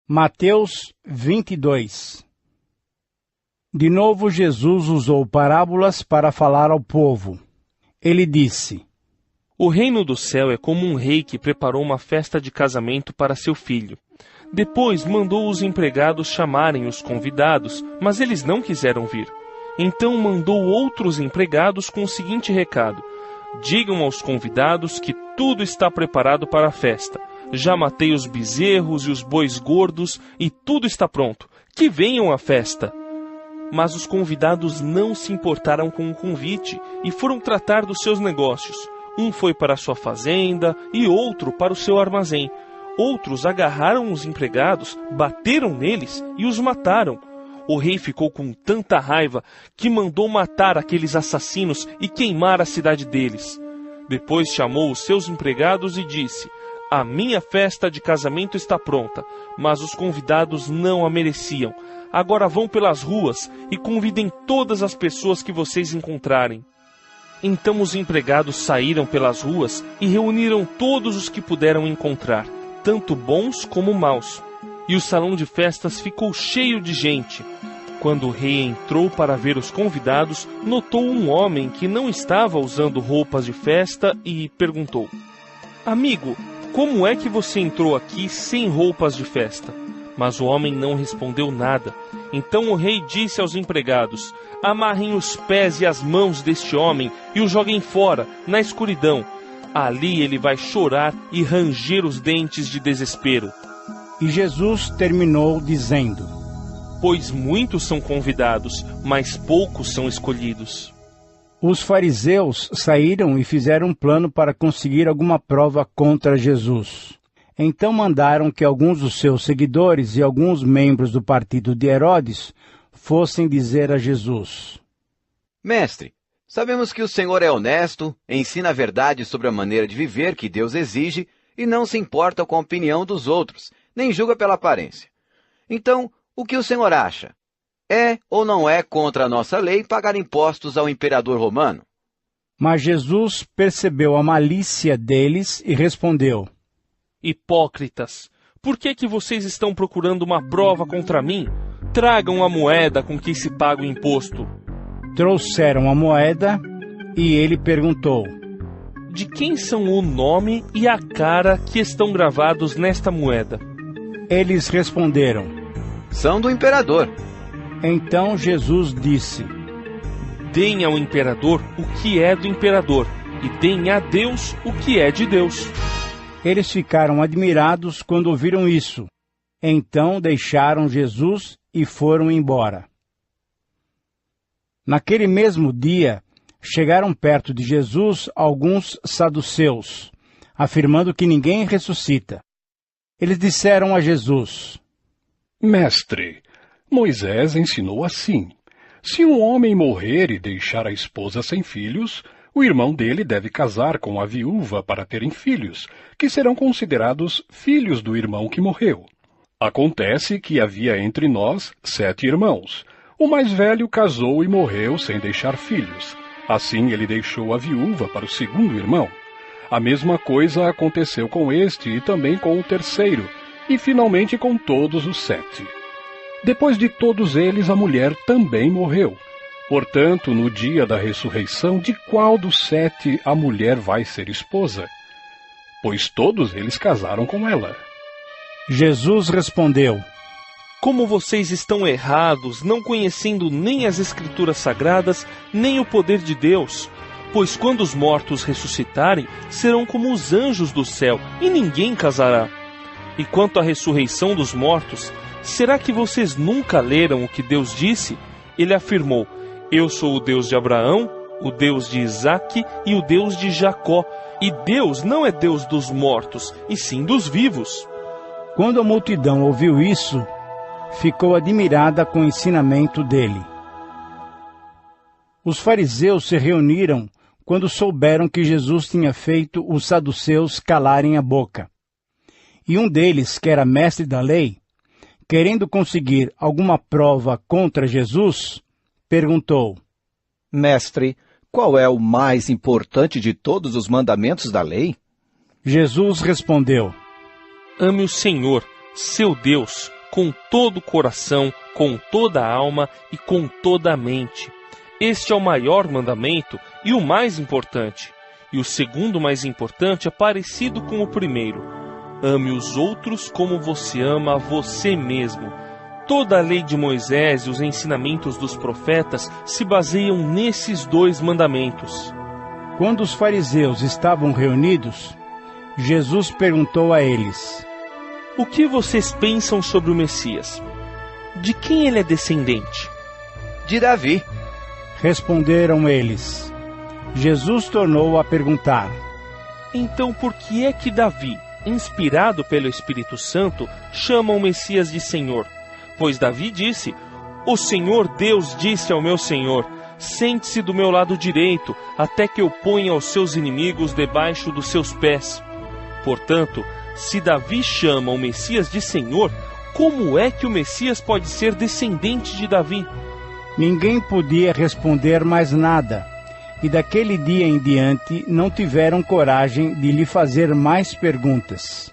Mateus 22. De novo Jesus usou parábolas para falar ao povo. Ele disse: O reino do céu é como um rei que preparou uma festa de casamento para seu filho. Depois mandou os empregados chamarem os convidados, mas eles não quiseram vir. Então mandou outros empregados com o seguinte recado: Digam aos convidados que tudo está preparado para a festa. Já matei os bezerros e os bois gordos e tudo está pronto. Que venham à festa. Mas os convidados não se importaram com o convite e foram tratar dos seus negócios. Um foi para a sua fazenda e outro para o seu armazém. Outros agarraram os empregados, bateram neles e os mataram. O rei ficou com tanta raiva que mandou matar aqueles assassinos e queimar a cidade deles. Depois chamou os seus empregados e disse: A minha festa de casamento está pronta, mas os convidados não a mereciam. Agora vão pelas ruas e convidem todas as pessoas que vocês encontrarem. Então os empregados saíram pelas ruas e reuniram todos os que puderam encontrar, tanto bons como maus. E o salão de festas ficou cheio de gente. Quando o rei entrou para ver os convidados, notou um homem que não estava usando roupas de festa e perguntou: Amigo, como é que você entrou aqui sem roupas de festa? Mas o homem não respondeu nada. Então o rei disse aos empregados: Amarrem os pés e as mãos deste homem e o joguem fora, na escuridão. Ali ele vai chorar e ranger os dentes de desespero. E Jesus terminou dizendo: Pois muitos são convidados, mas poucos são escolhidos. Os fariseus saíram e fizeram um plano para conseguir alguma prova contra Jesus. Então mandaram que alguns dos seus seguidores e alguns membros do partido de Herodes fossem dizer a Jesus: Mestre, sabemos que o Senhor é honesto, ensina a verdade sobre a maneira de viver que Deus exige e não se importa com a opinião dos outros, nem julga pela aparência. Então, o que o Senhor acha? É ou não é contra a nossa lei pagar impostos ao imperador romano? Mas Jesus percebeu a malícia deles e respondeu: Hipócritas, por que vocês estão procurando uma prova contra mim? Tragam a moeda com que se paga o imposto. Trouxeram a moeda e ele perguntou: De quem são o nome e a cara que estão gravados nesta moeda? Eles responderam: São do imperador. Então Jesus disse: Deem ao imperador o que é do imperador, e deem a Deus o que é de Deus. Eles ficaram admirados quando ouviram isso. Então deixaram Jesus e foram embora. Naquele mesmo dia, chegaram perto de Jesus alguns saduceus, afirmando que ninguém ressuscita. Eles disseram a Jesus: Mestre, Moisés ensinou assim: se um homem morrer e deixar a esposa sem filhos, o irmão dele deve casar com a viúva para terem filhos, que serão considerados filhos do irmão que morreu. Acontece que havia entre nós 7 irmãos. O mais velho casou e morreu sem deixar filhos. Assim ele deixou a viúva para o segundo irmão. A mesma coisa aconteceu com este e também com o terceiro, e finalmente com todos os 7. Depois de todos eles, a mulher também morreu. Portanto, no dia da ressurreição, de qual dos 7 a mulher vai ser esposa? Pois todos eles casaram com ela. Jesus respondeu: Como vocês estão errados, não conhecendo nem as Escrituras Sagradas, nem o poder de Deus. Pois quando os mortos ressuscitarem, serão como os anjos do céu, e ninguém casará. E quanto à ressurreição dos mortos, será que vocês nunca leram o que Deus disse? Ele afirmou: Eu sou o Deus de Abraão, o Deus de Isaque e o Deus de Jacó. E Deus não é Deus dos mortos, e sim dos vivos. Quando a multidão ouviu isso, ficou admirada com o ensinamento dele. Os fariseus se reuniram quando souberam que Jesus tinha feito os saduceus calarem a boca. E um deles, que era mestre da lei, querendo conseguir alguma prova contra Jesus, perguntou: Mestre, qual é o mais importante de todos os mandamentos da lei? Jesus respondeu: Ame o Senhor, seu Deus, com todo o coração, com toda a alma e com toda a mente. Este é o maior mandamento e o mais importante. E o segundo mais importante é parecido com o primeiro. Ame os outros como você ama a você mesmo. Toda a lei de Moisés e os ensinamentos dos profetas se baseiam nesses dois mandamentos. Quando os fariseus estavam reunidos, Jesus perguntou a eles: O que vocês pensam sobre o Messias? De quem ele é descendente? De Davi. Responderam eles. Jesus tornou a perguntar: Então por que é que Davi, inspirado pelo Espírito Santo, chama o Messias de Senhor? Pois Davi disse: O Senhor Deus disse ao meu Senhor: Sente-se do meu lado direito, até que eu ponha os seus inimigos debaixo dos seus pés. Portanto, se Davi chama o Messias de Senhor, como é que o Messias pode ser descendente de Davi? Ninguém podia responder mais nada, e daquele dia em diante não tiveram coragem de lhe fazer mais perguntas.